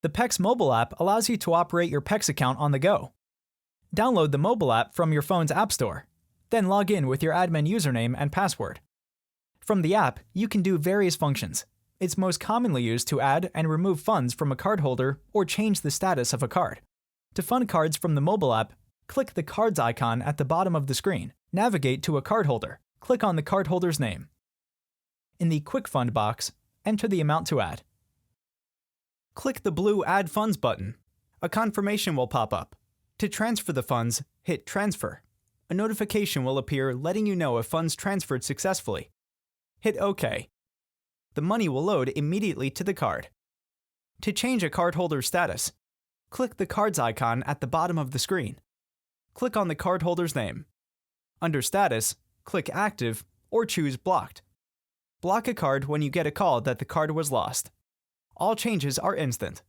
The PEX mobile app allows you to operate your PEX account on the go. Download the mobile app from your phone's App Store, then log in with your admin username and password. From the app, you can do various functions. It's most commonly used to add and remove funds from a cardholder or change the status of a card. To fund cards from the mobile app, click the Cards icon at the bottom of the screen. Navigate to a cardholder. Click on the cardholder's name. In the Quick Fund box, enter the amount to add. Click the blue Add Funds button. A confirmation will pop up. To transfer the funds, hit Transfer. A notification will appear letting you know if funds transferred successfully. Hit OK. The money will load immediately to the card. To change a cardholder's status, click the Cards icon at the bottom of the screen. Click on the cardholder's name. Under Status, click Active or choose Blocked. Block a card when you get a call that the card was lost. All changes are instant.